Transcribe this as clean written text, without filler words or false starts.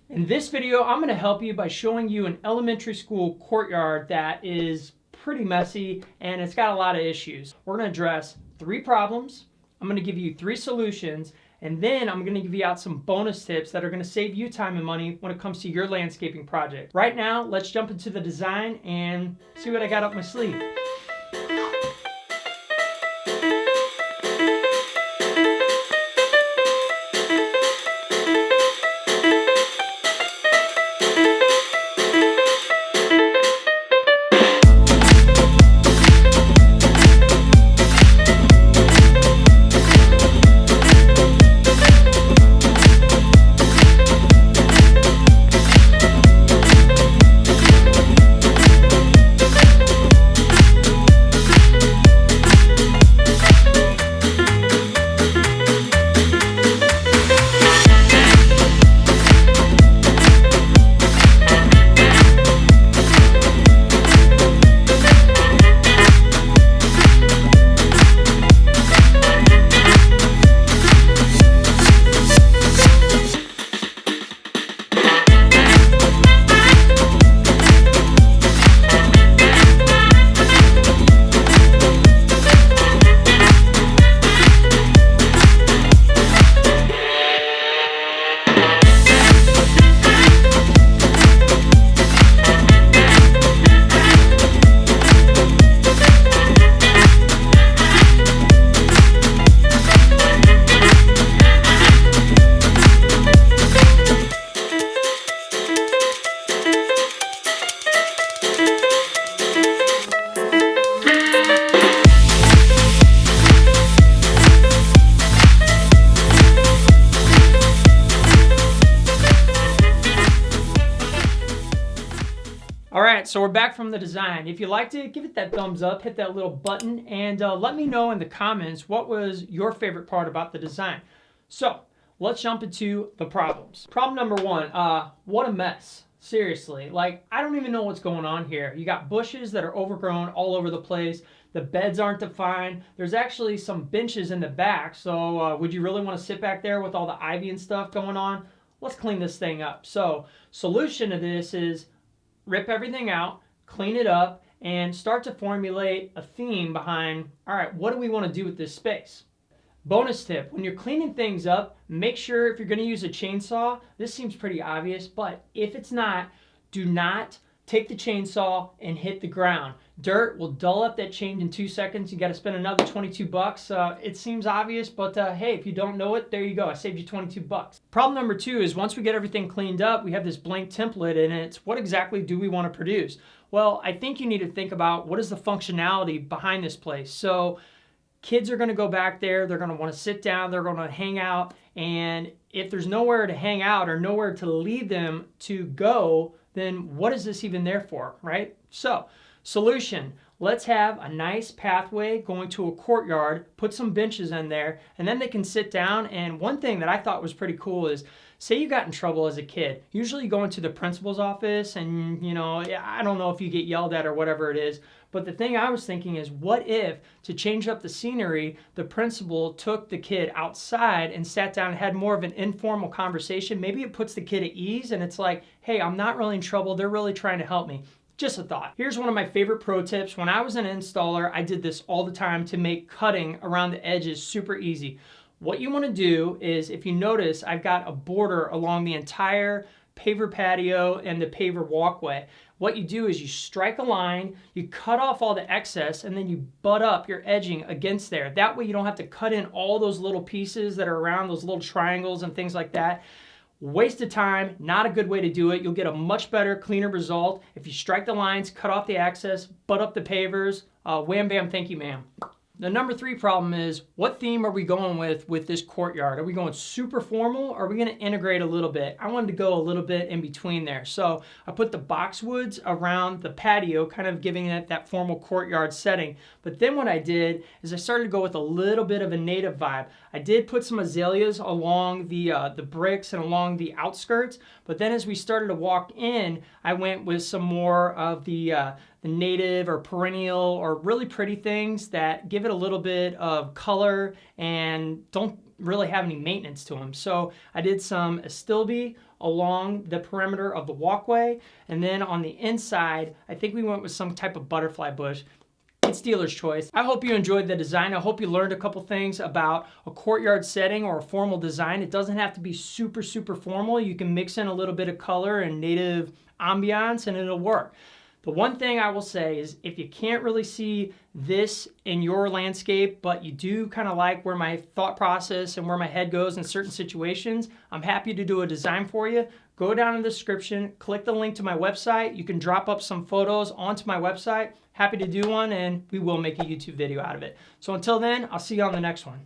In this video, I'm going to help you by showing you an elementary school courtyard that is pretty messy and it's got a lot of issues. We're going to address 3 problems. I'm going to give you 3 solutions, and then I'm going to give you out some bonus tips that are going to save you time and money when it comes to your landscaping project. Right now, let's jump into the design and see what I got up my sleeve. Alright, so we're back from the design. If you liked it, give it that thumbs up, hit that little button, and let me know in the comments what was your favorite part about the design. So, let's jump into the problems. Problem number 1, what a mess. Seriously, like, I don't even know what's going on here. You got bushes that are overgrown all over the place. The beds aren't defined. There's actually some benches in the back, so would you really want to sit back there with all the ivy and stuff going on? Let's clean this thing up. So, solution to this is rip everything out, clean it up, and start to formulate a theme behind, all right, what do we want to do with this space? Bonus tip, when you're cleaning things up, make sure if you're going to use a chainsaw, this seems pretty obvious, but if it's not, do not take the chainsaw and hit the ground. Dirt will dull up that chain in 2 seconds. You got to spend another $22. It seems obvious, but hey, if you don't know it, there you go. I saved you $22. Problem number 2 is once we get everything cleaned up, we have this blank template and it's what exactly do we want to produce? Well, I think you need to think about what is the functionality behind this place. So kids are going to go back there, they're going to want to sit down, they're going to hang out, and if there's nowhere to hang out or nowhere to lead them to go, then what is this even there for, right? So, solution, let's have a nice pathway going to a courtyard, put some benches in there, and then they can sit down. And one thing that I thought was pretty cool is, say you got in trouble as a kid. Usually you go into the principal's office and, you know, I don't know if you get yelled at or whatever it is, but the thing I was thinking is, what if, to change up the scenery, the principal took the kid outside and sat down and had more of an informal conversation? Maybe it puts the kid at ease and it's like, hey, I'm not really in trouble. They're really trying to help me. Just a thought. Here's one of my favorite pro tips. When I was an installer, I did this all the time to make cutting around the edges super easy. What you want to do is, if you notice, I've got a border along the entire paver patio and the paver walkway. What you do is you strike a line, you cut off all the excess, and then you butt up your edging against there. That way you don't have to cut in all those little pieces that are around those little triangles and things like that. Waste of time, not a good way to do it. You'll get a much better, cleaner result if you strike the lines, cut off the excess, butt up the pavers. Wham bam, thank you ma'am. The number 3 problem is, what theme are we going with this courtyard? Are we going super formal or are we going to integrate a little bit? I wanted to go a little bit in between there. So I put the boxwoods around the patio, kind of giving it that formal courtyard setting. But then what I did is I started to go with a little bit of a native vibe. I did put some azaleas along the bricks and along the outskirts, but then as we started to walk in, I went with some more of the native or perennial or really pretty things that give it a little bit of color and don't really have any maintenance to them. So I did some astilbe along the perimeter of the walkway. And then on the inside, I think we went with some type of butterfly bush. It's dealer's choice. I hope you enjoyed the design. I hope you learned a couple things about a courtyard setting or a formal design. It doesn't have to be super, super formal. You can mix in a little bit of color and native ambiance and it'll work. The one thing I will say is if you can't really see this in your landscape, but you do kind of like where my thought process and where my head goes in certain situations, I'm happy to do a design for you. Go down in the description, click the link to my website. You can drop up some photos onto my website. Happy to do one, and we will make a YouTube video out of it. So until then, I'll see you on the next one.